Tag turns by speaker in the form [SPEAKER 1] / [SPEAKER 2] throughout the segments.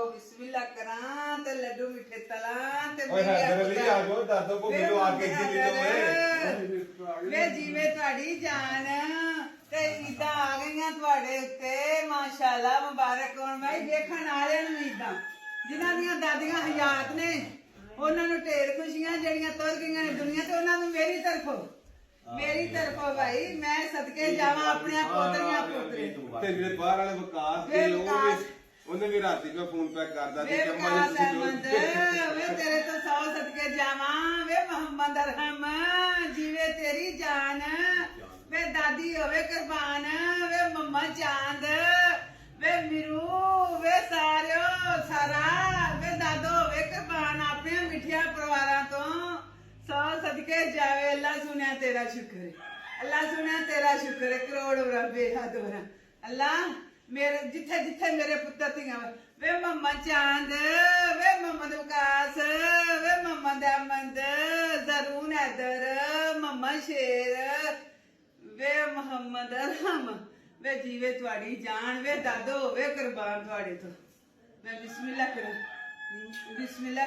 [SPEAKER 1] बिस्मिल्लाह करा ते लड्डू मिठे तला ते वे जीवे तुहाडी जान ते ईदां आ गईयां तुहाडे उत्ते माशाअल्लाह मुबारक होण भाई देखण वालियां नूं ईदां जिन्हां दीयां दादियां हयात ने ਉਹਨਾਂ ਨੂੰ ਢੇਰ ਖੁਸ਼ੀਆਂ ਜਿਹੜੀਆਂ ਤੁਰ ਗਈਆਂ ਨੇ ਦੁਨੀਆ ਤੇ ਉਹਨਾਂ ਨੂੰ ਮੇਰੀ ਤਰਫੋਂ ਭਾਈ ਮੈਂ ਸਦਕੇ ਜਾਵਾਂ ਆਪਣੇ ਪੋਤਰੀਆਂ ਪੋਤਰੇ
[SPEAKER 2] ਤੇ ਜਿਹੜੇ ਬਾਹਰ ਵਾਲੇ ਵਿਕਾਸ ਦੇ ਉਹਨੇ ਵੀ ਰਾਤੀ ਮੈਂ ਫੋਨ ਪੈਕ ਕਰਦਾ ਸੀ ਕਿ
[SPEAKER 1] ਅੰਮਾ ਵੇ ਤੇਰੇ ਤੋਂ 100 ਸਦਕੇ ਜਾਵਾਂ ਵੇ ਮੁਹੰਮਦ ਅਰਹਮ ਜੀਵੇ ਤੇਰੀ ਜਾਨ ਵੇ ਦਾਦੀ ਹੋਵੇ ਕੁਰਬਾਨ ਵੇ ਮੰਮਾ ਚਾਂਦ ਵੇ ਮਿਰੂ ਵੇ ਸਾਰਾ ਵੇ ਦਾਦੋ ਹੋਵੇ ਕੁਰਬਾਨ ਆਪਣੇ ਮਿੱਠੀਆਂ ਪਰਿਵਾਰਾਂ ਤੋਂ 100 ਸਦਕੇ ਜਾਵੇ ਅੱਲਾ ਸੁਣਿਆ ਤੇਰਾ ਸ਼ੁਕਰ ਹੈ ਕਰੋੜ ਰੱਬੇ ਹੱਦ ਵਰਾ ਅੱਲਾ ਮੇਰੇ ਜਿੱਥੇ ਜਿੱਥੇ ਮੇਰੇ ਪੁੱਤਰ ਧੀਆਂ ਵੇ ਮੰਮਾ ਚਾਂਦ ਵੇ ਮੁਹੰਮਦ ਵਿਕਾਸ ਵੇ ਮੁਹੰਮਦ ਅਹਿਮਦ ਜ਼ਰੂਨ ਹੈਦਰ ਮੰਮਾ ਸ਼ੇਰ ਵੇ ਮੁਹੰਮਦ ਅਰਹਮ ਵੇ ਜੀਵੇ ਤੁਹਾਡੀ ਜਾਨ ਵੇ ਦਾਦੋ ਹੋਵੇ ਕੁਰਬਾਨ ਤੁਹਾਡੇ ਤੋਂ ਮੈਂ ਬਿਸਮਿਲ੍ਲਾ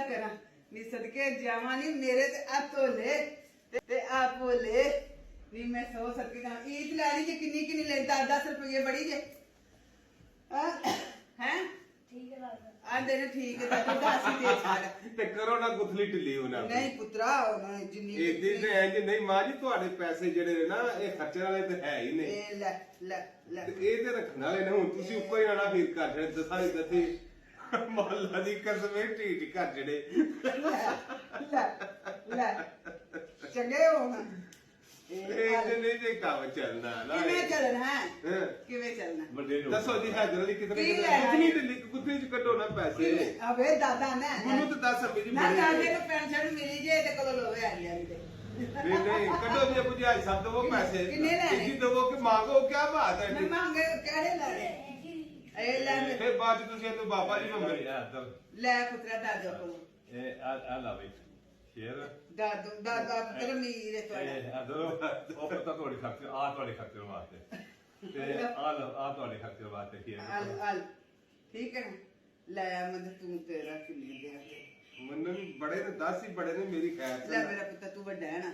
[SPEAKER 1] ਕਰਾਂ ਨੀ ਸਦਕੇ ਜਾਵਾਂ ਨੀ ਮੇਰੇ ਤੇ ਆਤੋਲੇ ਤੇ ਆਪੋਲੇ ਨੀ ਮੈਂ 100 ਸਦਕੇ ਜਾਵਾਂ ਈਦ ਲੈ ਲਈ ਜੇ ਕਿੰਨੀ ਲੈ 10 ਰੁਪਏ ਬੜੀ ਜੇ ਹੈ ਠੀਕ ਹੈ ਆਂਦੇ ਨੇ ਠੀਕ ਹੈ ਤਾਂ ਦੱਸ ਦੇ ਛੱਡ
[SPEAKER 2] ਤੇ ਕਰੋ ਨਾ ਗੁਥਲੀ ਢਿੱਲੀ ਉਹਨਾਂ
[SPEAKER 1] ਨਹੀਂ ਪੁੱਤਰਾ ਜਿੰਨੀ
[SPEAKER 2] ਇਹਦੀ ਤੇ ਇੰਜ ਨਹੀਂ ਮਾਂ ਜੀ ਤੁਹਾਡੇ ਪੈਸੇ ਜਿਹੜੇ ਨੇ ਨਾ ਇਹ ਖਰਚਣ ਵਾਲੇ ਤੇ ਹੈ ਹੀ ਨਹੀਂ
[SPEAKER 1] ਇਹ ਲੈ
[SPEAKER 2] ਇਹ ਤੇ ਰੱਖਣ ਵਾਲੇ ਨੇ ਹੁਣ ਤੁਸੀਂ ਉੱਪਰ ਹੀ ਆਣਾ ਫੇਰ ਕਰ ਛੜੇ ਦਸਾਂ ਮਹੱਲਾ ਦੀ ਕਸਮ ਇਹ ਢੀਠ ਕਰ ਜਿਹੜੇ
[SPEAKER 1] ਲੈ ਚੰਗੇ ਹੋਣਾ
[SPEAKER 2] ਇਹ ਨਹੀਂ ਜੇ ਕੰਮ ਚੱਲਣਾ ਨਾ
[SPEAKER 1] ਕਿਵੇਂ ਚੱਲਣਾ
[SPEAKER 2] ਦੱਸੋ ਜੀ ਹਾਜ਼ਰ ਲਈ ਕਿਤਨੇ ਢਿੱਲੀ ਕੁੱਤੇ ਚ ਕੱਢੋ ਨਾ ਪੈਸੇ
[SPEAKER 1] ਅਬੇ ਦਾਦਾ ਨਾ
[SPEAKER 2] ਮੈਨੂੰ ਤਾਂ 10 ਰੁਪਏ ਜੀ
[SPEAKER 1] ਨਾ ਦਾਦੇ ਨੂੰ ਪੈਨਸ਼ਨ ਮਿਲੀ ਜੇ ਤੇ ਕੋਲ ਲੋਵੇ ਆ ਲਿਆ
[SPEAKER 2] नहीं कटो भी मुझे आज सब दो पैसे इसी दो कि मांगो क्या बात है
[SPEAKER 1] मैं मांगे कहड़े लाने ए लाने
[SPEAKER 2] फिर बात तुसी तो बाबा जी मंग
[SPEAKER 1] ले पुत्रा दादो को
[SPEAKER 2] ए आ ला भाई शेर
[SPEAKER 1] दादो पुत्र मीर है
[SPEAKER 2] ए अदो ओ पता थोड़ी खर्चे वास्ते ते आ थोड़ी खर्चे वास्ते शेर
[SPEAKER 1] आल ठीक है ले मद तू तेरा किली दे
[SPEAKER 2] ਮੈਨੂੰ ਬੜੇ ਨੇ 10 ਹੀ ਬੜੇ ਨੇ ਮੇਰੀ ਖੈਰ
[SPEAKER 1] ਲੈ ਮੇਰਾ ਪੁੱਤ ਤੂੰ ਵੱਡਾ ਹੈ ਨਾ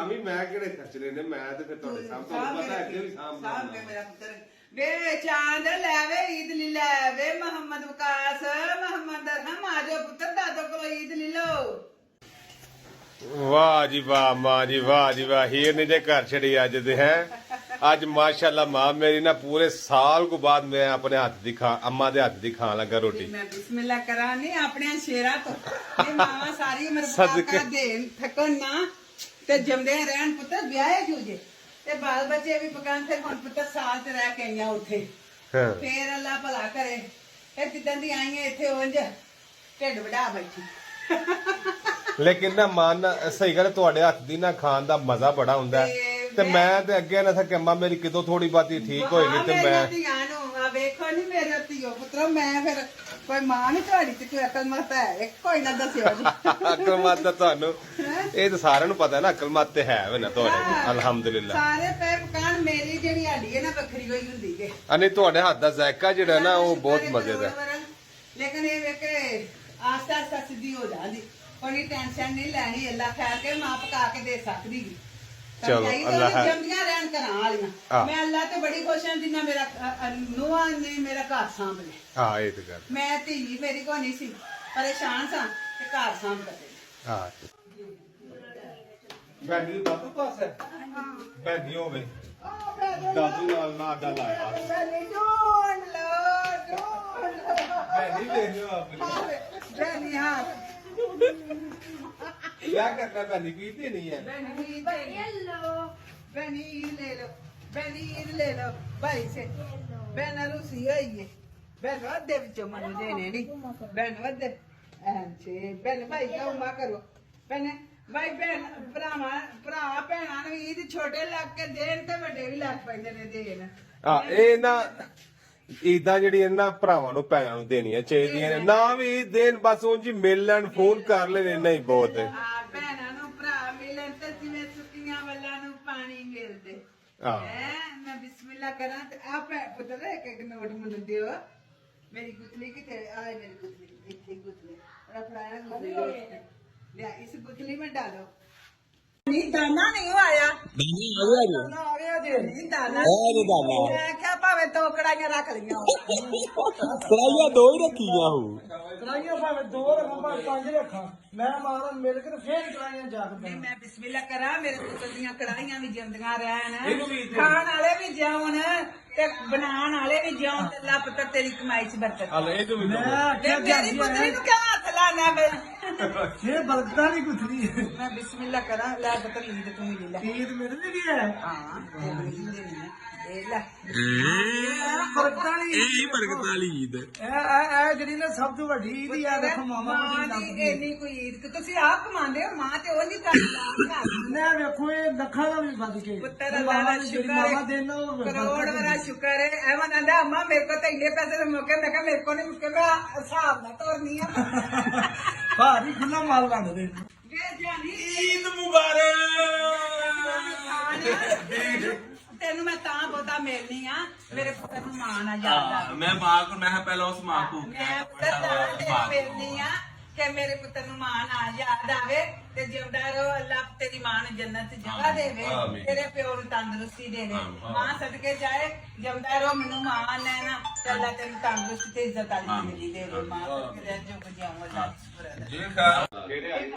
[SPEAKER 2] ਅਮੀ ਮੈਂ ਕਿਹੜੇ ਖਰਚਰੇ ਨੇ ਮੈਂ ਤੇ ਫਿਰ ਤੁਹਾਡੇ ਸਾਹਮਣੇ ਤੁਹਾਨੂੰ ਪਤਾ ਅੱਗੇ ਵੀ
[SPEAKER 1] ਸਾਹਮਣੇ ਮੇਰਾ ਪੁੱਤਰ ਵੇ ਚਾਂਦ ਲੈ ਵੇ ਈਦ ਲੈ ਲੈ ਵੇ ਮੁਹੰਮਦ ਵਿਕਾਸ ਮੁਹੰਮਦ ਅਰਹਮ ਆ ਜਾਓ ਪੁੱਤਰ ਦਾਦੋ ਕੋਲ ਈਦ ਲੈ ਲਓ
[SPEAKER 2] ਵਾਹ ਜੀ ਵਾਹ ਮਾਂ ਜੀ ਵਾਹ ਹੀਰ ਨੇ ਜੇ ਘਰ ਛੜੀ ਅੱਜ ਦੇ ਹੈ ਅੱਜ ਮਾਸ਼ਾਅੱਲਾ ਮਾਂ ਮੇਰੀ ਨਾ ਪੂਰੇ ਸਾਲ ਕੋ ਬਾਅਦ ਮੈਂ ਆਪਣੇ ਹੱਥ ਦੀ ਅੰਮਾ ਦੇ ਹੱਥ ਦੀ ਖਾਣ ਲੱਗਾ ਰੋਟੀ
[SPEAKER 1] ਮੈਂ ਬਿਸਮਿਲ੍ਲਾ ਕਰਾਂ ਨਹੀਂ ਆਪਣੇ ਸ਼ੇਰਾਂ ਤੋਂ ਇਹ ਮਾਵਾ ਸਾਰੀ ਉਮਰ ਬਰਕਤ ਦੇਣ ਥਕਣ ਨਾ ਤੇ ਜੰਮਦੇ ਰਹਿਣ ਪੁੱਤਰ ਵਿਆਹੇ ਕਿਉਂ ਜੇ ਤੇ ਬਾਲ ਬੱਚੇ ਵੀ ਪਕਾਣ ਤੇ ਹੁਣ ਪੁੱਤਰ ਸਾਲ ਤੇ ਰਹਿ ਕੇ ਆਈਆਂ ਉੱਥੇ ਫੇਰ ਅੱਲਾ ਭਲਾ ਕਰੇ ਇਹ ਜਿੱਦਾਂ ਦੀ ਆਈਆਂ ਇੱਥੇ ਉਂਝ ਢਿੱਡ ਵਡਾ ਬੈਠੀ
[SPEAKER 2] ਲੇਕਿਨ ਨਾ ਮਾਨ ਸਹੀ ਗੱਲ ਤੁਹਾਡੇ ਹੱਥ ਦੀ ਨਾ ਖਾਣ ਦਾ ਮਜ਼ਾ ਬੜਾ ਹੁੰਦਾ ਤੇ ਮੈਂ ਤੇ ਅੱਗੇ ਨਾ ਥਾ ਅੰਮਾ ਮੇਰੀ ਕਿਦੋਂ ਥੋੜੀ ਬਾਤੀ ਠੀਕ ਹੋਏਗੀ ਤੇ ਮੈਂ
[SPEAKER 1] ਵੇਖੋ ਨੀ ਮੇਰੇ ਧੀਓ ਪੁੱਤਰੋ ਮੈਂ ਫਿਰ ਕੋਈ ਮਾਂ ਨੀ ਤੁਹਾਡੀ ਤੇ ਕੋਈ ਅਕਲ ਮਤ ਹੈ ਕੋਈ ਨਾ ਦੱਸਿਓ ਜੀ
[SPEAKER 2] ਅਕਲ ਮਤ ਤਾਂ ਤੁਹਾਨੂੰ ਇਹ ਤਾਂ ਸਾਰਿਆਂ ਨੂੰ ਪਤਾ ਨਾ ਅਕਲ ਮਤ ਤੇ ਹੈ ਵੇ ਨਾ ਤੁਹਾਡੇ ਅਲਹਮਦੁਲਿਲਾ
[SPEAKER 1] ਸਾਰੇ ਪੈ ਪਕਾਨ ਮੇਰੀ ਜਿਹੜੀ ਹੱਡੀ ਹੈ ਨਾ ਵੱਖਰੀ ਹੋਈ ਹੁੰਦੀ ਜੇ
[SPEAKER 2] ਅਨੇ ਤੁਹਾਡੇ ਹੱਥ ਦਾ ਜ਼ਾਇਕਾ ਜਿਹੜਾ ਨਾ ਉਹ ਬਹੁਤ ਮਜ਼ੇ ਦਾ
[SPEAKER 1] ਲੇਕਿਨ ਇਹ ਵੇਖ ਕੇ ਆਸਤਾ ਸਿੱਧੀ ਹੋ ਜਾਂਦੀ ਕੋਈ ਟੈਨਸ਼ਨ ਨਹੀਂ ਲੈਣੀ ਅੱਲਾ ਖੈਰ ਕੇ ਮਾਂ ਪਕਾ ਕੇ ਦੇ ਸਕਦੀ
[SPEAKER 2] ਚਲੋ ਅੱਲਾ
[SPEAKER 1] ਜੰਮੀਆਂ ਰਹਿਣ ਘਰਾਂ ਵਾਲੀਆਂ ਮੈਂ ਅੱਲਾ ਤੇ ਬੜੀ ਖੁਸ਼ ਹਾਂ ਜਿੰਨਾ ਮੇਰਾ ਨੂੰਹਾਂ ਨੇ ਮੇਰਾ ਘਰ ਸਾਂਭ ਲਿਆ
[SPEAKER 2] ਹਾਂ ਇਹ ਤੇ ਗੱਲ
[SPEAKER 1] ਮੈਂ ਧੀ ਮੇਰੀ ਕੋ ਨਹੀਂ ਸੀ ਪਰੇਸ਼ਾਨ ਸਾਂ ਤੇ ਘਰ ਸਾਂਭ ਕਰਦੇ
[SPEAKER 2] ਹਾਂ ਬੈਂਦੀ ਦਾਦੂ ਪਾਸ ਹੈ ਬੈਂਦੀ ਹੋਵੇ ਦਾਦੂ ਨਾਲ ਨਾ ਅੱਡਾ ਲਾਇਆ
[SPEAKER 1] ਬੈਨੀ ਡੋਨ ਲੋ
[SPEAKER 2] ਬੈਂਦੀ ਲੈ ਲਿਓ ਆਪਣੀ
[SPEAKER 1] ਬੈਨੀ ਹਾਂ
[SPEAKER 2] क्या करना बहनी पीती नहीं है
[SPEAKER 1] पनीर ले लो भाई से बहन रूसी हुई है बहन वधे विचों मनु देने नहीं बहन वधे बहन भाई का उमा करो बहन भाई बहन भरा भैणा ने ईद छोटे लग के देन ते वड्डे भी लग पैंदे ने देन
[SPEAKER 2] ਇਹ ਨਾ ਈਦਾਂ ਜਿਹੜੀ ਇਹਨਾਂ ਭਰਾਵਾਂ ਨੂੰ ਭੈਣਾਂ ਨੂੰ ਦੇਣੀਆਂ ਚਾਹੀਦੀਆਂ ਨੇ ਨਾ ਵੀ ਦੇਣ ਬਸ ਉਂਝ ਮਿਲ ਲੈਣ ਫੋਨ ਕਰ ਲੈਣ ਇੰਨਾ ਹੀ ਬਹੁਤ ਹੈ
[SPEAKER 1] ਭੈਣਾਂ ਨੂੰ ਭਰਾ ਮਿਲਣ ਤੇ ਜਿਵੇਂ ਸੁੱਕੀਆਂ ਵੱਲਾਂ ਨੂੰ ਪਾਣੀ ਨਹੀਂ ਮਿਲਦੇ
[SPEAKER 2] ਆਹ।
[SPEAKER 1] ਮੈਂ ਬਿਸਮਿਲ੍ਲਾ ਕਰਾਂ ਤੇ ਆਪ ਪੁੱਤਰ ਇੱਕ ਨੋਟ ਮੈਨੂੰ ਦਿਓ ਮੇਰੀ ਗੁੱਥਲੀ ਕਿੱਥੇ ਆਏ ਮੇਰੀ ਗੁੱਥਲੀ ਇੱਥੇ ਗੁੱਥਲੀ ਰਫੜਾਇਆ ਗੁੱਥਲੀ ਲਿਆ ਇਸ ਗੁੱਥਲੀ में डालो नहीं दाना नहीं आया
[SPEAKER 3] नहीं आ गया
[SPEAKER 1] दाना आ गया जी नहीं दाना
[SPEAKER 3] है नहीं दाना
[SPEAKER 1] मैं क्या भावे दो कड़ाइयां रख लिया
[SPEAKER 3] कढ़ाइयां दो ही रखी हो
[SPEAKER 4] ਕੜਾਈਆਂ ਭਾਵੇਂ 2 ਰੱਖਾਂ ਭਾਵੇਂ 5 ਰੱਖਾਂ ਮੈਂ ਮਾਰਾਂ ਮਿਲ ਕੇ ਤੇ ਫੇਰ ਕੜਾਈਆਂ ਜਾ ਕੇ
[SPEAKER 1] नहीं मैं बिस्मिल्लाह करा मेरे पुत्र दियां कड़ाइयां भी जिंदियां रहन खाण वाले भी जिउन ते बनाण वाले भी जिउन ते अल्लाह पुत्र तेरी कमाई च बरकत
[SPEAKER 4] ਮੈਂ
[SPEAKER 1] ते
[SPEAKER 4] ਆਖਿਆ
[SPEAKER 1] मेरी पुत्री नु क्या हाथ लाना मैं
[SPEAKER 4] ਇਹ ਬਰਕਤਾਂ ਨਹੀਂ ਕੁਛ
[SPEAKER 1] मैं बिस्मिल्लाह करा ला पुत्र लीद तू ही ले ले
[SPEAKER 4] ਈਦ ਮੇਰੇ ਲਈ ਵੀ ਹੈ
[SPEAKER 1] हां ते लीद देनी है दे ले
[SPEAKER 4] ਬਰਕਤਾਂ ਨਹੀਂ
[SPEAKER 3] यही बरकत वाली ईद
[SPEAKER 4] ਇਹ ਜਿਹੜੀ ਨਾ ਸਭ ਤੋਂ ਵੱਡੀ ਈਦ ਹੀ ਆ ਦੇਖੋ ਮਾਮਾ
[SPEAKER 1] ਮਾਂ
[SPEAKER 4] ਦੀ
[SPEAKER 1] ਦੀ ਇੰਨੀ ਕੋਈ ਈਦ ਕਿ ਤੁਸੀਂ ਆਪ ਕਮਾਉਂਦੇ ਹੋ ਮਾਂ ਤੇ ਉਹ ਨਹੀਂ ਕਰਦੀ
[SPEAKER 4] ਮੈਂ ਵੇਖੋ ਇਹ ਲੱਖਾਂ ਦਾ ਵੀ ਵੱਧ ਕੇ
[SPEAKER 1] ਪੁੱਤਰ ਅੱਲਾਹ ਦਾ ਸ਼ੁਕਰ
[SPEAKER 4] ਮਾਮਾ
[SPEAKER 1] ਹੈ
[SPEAKER 4] ਦੇਣਾ ਉਹ
[SPEAKER 1] ਕਰੋੜ ਵਾਲਾ ਸ਼ੁਕਰ ਹੈ ਐਵੇਂ ਕਹਿੰਦਾ ਅੰਮਾ ਮੇਰੇ ਕੋਲ ਤਾਂ ਇੰਨੇ ਪੈਸੇ ਦੇ ਮੌਕੇ ਮੈਂ ਕਿਹਾ ਮੇਰੇ ਕੋਲ ਨਹੀਂ ਮੁੱਕੇ ਮੈਂ ਹਿਸਾਬ ਨਾਲ ਤੋਰਨੀ ਆ
[SPEAKER 4] ਭਾਰੀ ਖੁੱਲਾ ਮਾਲ ਵੰਡਦੇ
[SPEAKER 1] ਵੇ ਜਾਨੀ
[SPEAKER 3] ईद मुबारक
[SPEAKER 1] ਤੈਨੂੰ ਮੈਂ ਤਾਂ ਬਹੁਤਾ ਮਿਲਨੀ ਆ ਮੇਰੇ ਪੁੱਤਰ ਨੂੰ ਮਾਂ ਨਾ ਯਾਦ ਆ
[SPEAKER 3] मैं माँ को मैं पहले उस माँ को
[SPEAKER 1] ਮੈਂ ਪੁੱਤਰ ਤਾਂ ਤੈਨੂੰ ਮਿਲਨੀ ਆ ਕਿ ਮੇਰੇ ਪੁੱਤਰ ਨੂੰ ਮਾਂ ਨਾ ਯਾਦ ਆਵੇ ਤੇ ਜਿਉਂਦਾ ਰਹੋ ਅੱਲਾਹ ਤੇਰੀ ਮਾਂ ਨੂੰ ਜੰਨਤ ਚ ਜਗ੍ਹਾ ਦੇਵੇ
[SPEAKER 3] ਆਮੀਨ।
[SPEAKER 1] ਤੇਰੇ ਪਿਓ ਨੂੰ ਤੰਦਰੁਸਤੀ ਦੇਵੇ ਮਾਂ ਸਦਕੇ ਜਾਏ ਜਿਉਂਦਾ ਰਹੋ ਮੈਨੂੰ ਮਾਂ ਨੇ ਨਾ ਤੇ ਅੱਲਾਹ ਤੈਨੂੰ ਤੰਦਰੁਸਤੀ ਤੇ ਇੱਜ਼ਤ ਵਾਲੀ ਜ਼ਿੰਦਗੀ ਦੇਵੇ ਮਾਂ ਸਦਕੇ ਜੋ ਜਿਉਂ ਅੱਲਾਹ ਸ਼ੁਕਰ ਹੈ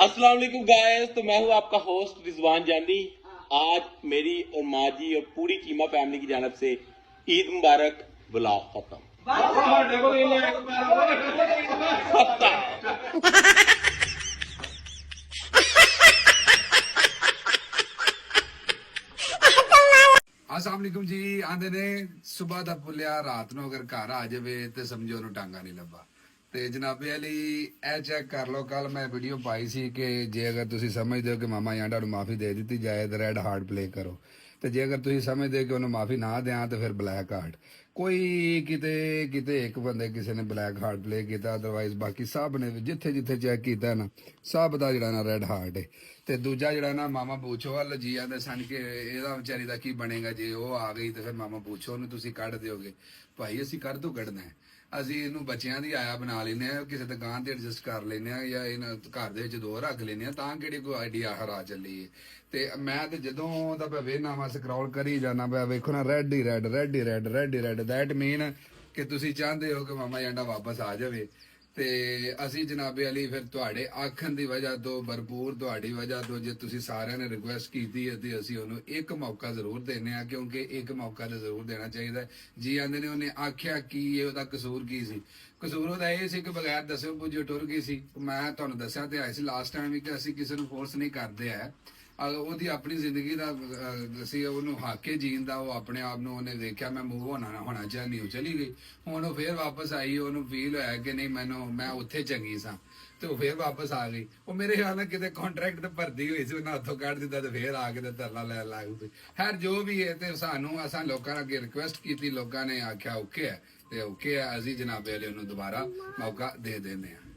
[SPEAKER 3] अस्सलाम वालेकुम गाइस तो मैं हूँ आपका होस्ट रिजवान जानी आज मेरी और माँ जी और पूरी चीमा फैमिली की जानब से ईद मुबारक ब्लॉग खत्म
[SPEAKER 5] ਅਸਲਾਮੁਅਲੈਕੁਮ ਜੀ ਆਂਦੇ ਨੇ ਸਵੇਰ ਦਾ ਪੁੱਲਿਆ ਰਾਤ ਨੂੰ ਅਗਰ ਘਰ ਆ ਜਾਵੇ ਤੇ ਸਮਝੋ ਉਹਨੂੰ ਟਾਂਗਾ ਨਹੀਂ ਲੱਭਾ ਤੇ ਜਨਾਬੇ ਅਲੀ ਇਹ ਚੈੱਕ ਕਰ ਲਓ ਕੱਲ ਮੈਂ ਵੀਡੀਓ ਪਾਈ ਸੀ ਕਿ ਜੇ ਅਗਰ ਤੁਸੀਂ ਸਮਝਦੇ ਹੋ ਕਿ ਮਾਮਾ ਜਾਂਡਾ ਨੂੰ ਮਾਫੀ ਦੇ ਦਿੱਤੀ ਜਾਏ ਤਾਂ ਰੈਡ ਹਾਰਟ ਪਲੇ ਕਰੋ ਤੇ ਜੇ ਅਗਰ ਤੁਸੀਂ ਸਮਝਦੇ ਹੋ ਕਿ ਉਹਨੂੰ ਮਾਫੀ ਨਾ ਦਿਆਂ ਤਾਂ ਫਿਰ ਬਲੈਕ ਹਾਰਟ ਕੋਈ ਕਿਤੇ ਇੱਕ ਬੰਦੇ ਕਿਸੇ ਨੇ ਬਲੈਕ ਹਾਰਟ ਪਲੇ ਕੀਤਾ ਅਦਰਵਾਈਜ਼ ਬਾਕੀ ਸਭ ਨੇ ਜਿੱਥੇ ਜਿੱਥੇ ਚੈੱਕ ਕੀਤਾ ਨਾ ਸਭ ਦਾ ਜਿਹੜਾ ਨਾ ਰੈਡ ਹਾਰਟ ਹੈ ਤੇ ਦੂਜਾ ਜਿਹੜਾ ਨਾ ਮਾਮਾ ਬੂਛੋ ਵੱਲ ਜੀ ਆਂਦੇ ਸਨ ਕਿ ਇਹਦਾ ਵਿਚਾਰੀ ਦਾ ਕੀ ਬਣੇਗਾ ਜੇ ਉਹ ਆ ਗਈ ਤੇ ਫਿਰ ਮਾਮਾ ਬੂਛੋ ਨੂੰ ਤੁਸੀਂ ਕੱਢ ਦਿਓਗੇ ਭਾਈ ਅਸੀਂ ਕਰ ਤੋਂ ਕੱਢਣਾ ਹੈ ਅਸੀਂ ਇਹਨੂੰ ਬੱਚਿਆਂ ਦੀ ਆਇਆ ਬਣਾ ਲੈਨੇ ਆ ਕਿਸੇ ਦੁਕਾਨ ਤੇ ਐਡਜਸਟ ਕਰ ਲੈਨੇ ਆ ਜਾਂ ਇਹਨਾਂ ਘਰ ਦੇ ਵਿੱਚ ਦੋ ਰੱਖ ਲੈਨੇ ਆ ਤਾਂ ਕਿਹੜੀ ਕੋਈ ਆਈਡੀਆ ਹਰਾ ਚੱਲੀ ਤੇ ਮੈਂ ਤੇ ਜਦੋਂ ਦਾ ਮੈਂ ਵੇਖਣਾ ਵਾ ਸਕਰੋਲ ਕਰੀ ਜਾਣਾ ਪਿਆ ਵੇਖੋ ਨਾ ਰੈਡ ਹੀ ਰੈਡ ਦੈਟ ਮੀਨ ਕਿ ਤੁਸੀਂ ਚਾਹੁੰਦੇ ਹੋ ਕਿ ਮਾਮਾ ਜਾਂਡਾ ਵਾਪਸ ਆ ਜਾਵੇ ਤੇ ਅਸੀਂ ਜਨਾਬੇ ਅਲੀ ਫਿਰ ਤੁਹਾਡੇ ਆਖਣ ਦੀ ਵਜ੍ਹਾ ਤੋਂ ਭਰਪੂਰ ਤੁਹਾਡੀ ਵਜ੍ਹਾ ਤੋਂ ਜੇ ਤੁਸੀਂ ਸਾਰਿਆਂ ਨੇ ਰਿਕੁਐਸਟ ਕੀਤੀ ਹੈ ਤੇ ਅਸੀਂ ਉਹਨੂੰ ਇੱਕ ਮੌਕਾ ਜ਼ਰੂਰ ਦੇਣੇ ਆ ਕਿਉਂਕਿ ਇੱਕ ਮੌਕਾ ਤਾਂ ਜ਼ਰੂਰ ਦੇਣਾ ਚਾਹੀਦਾ ਜੀ ਆਂਦੇ ਨੇ ਉਹਨੇ ਆਖਿਆ ਕੀ ਇਹ ਉਹਦਾ ਕਸੂਰ ਕੀ ਸੀ ਕਸੂਰ ਉਹਦਾ ਇਹ ਸੀ ਕਿ ਬਗੈਰ ਦੱਸੇ ਪੁੱਜੇ ਟੁਰ ਗਈ ਸੀ ਮੈਂ ਤੁਹਾਨੂੰ ਦੱਸਿਆ ਤੇ ਆਇਆ ਸੀ ਲਾਸਟ ਟਾਈਮ ਵੀ ਕਿ ਅਸੀਂ ਕਿਸੇ ਨੂੰ ਫੋਰਸ ਨਹੀਂ ਕਰਦੇ ਆ ਉਹਦੀ ਆਪਣੀ ਜ਼ਿੰਦਗੀ ਦਾ ਅਸੀਂ ਉਹਨੂੰ ਹਾਕੇ ਜੀਣ ਦਾ ਉਹ ਆਪਣੇ ਆਪ ਨੂੰ ਉਹਨੇ ਦੇਖਿਆ ਮੈਂ ਮੂਵ ਹੋਣਾ ਚਾਹਨੀ ਉਹ ਚਲੀ ਗਈ ਹੁਣ ਉਹ ਫੇਰ ਵਾਪਸ ਆਈ ਉਹਨੂੰ ਫੀਲ ਹੋਇਆ ਕਿ ਨਹੀਂ ਮੈਂ ਉੱਥੇ ਚੰਗੀ ਸਾਂ ਤੇ ਉਹ ਫੇਰ ਵਾਪਸ ਆ ਗਈ ਉਹ ਮੇਰੇ ਖਿਆਲ ਨਾਲ ਕਿਤੇ ਕੰਟਰੈਕਟ ਤੇ ਭਰਦੀ ਹੋਈ ਸੀ ਉਹਨਾਂ ਹੱਥੋਂ ਕੱਢ ਦਿੱਤਾ ਤੇ ਫੇਰ ਆ ਕੇ ਤੇ ਤਰਲਾ ਲੈ ਲਾਗੂ ਤੇ ਖੈਰ ਜੋ ਵੀ ਹੈ ਤੇ ਸਾਨੂੰ ਅਸਾਂ ਲੋਕਾਂ ਨੇ ਅੱਗੇ ਰਿਕੁਐਸਟ ਕੀਤੀ ਲੋਕਾਂ ਨੇ ਆਖਿਆ ਓਕੇ ਹੈ ਤੇ ਓਕੇ ਹੈ ਅਸੀਂ ਜਨਾਬੇ ਵਾਲੇ ਉਹਨੂੰ ਦੁਬਾਰਾ ਮੌਕਾ ਦੇ ਦਿੰਦੇ ਹਾਂ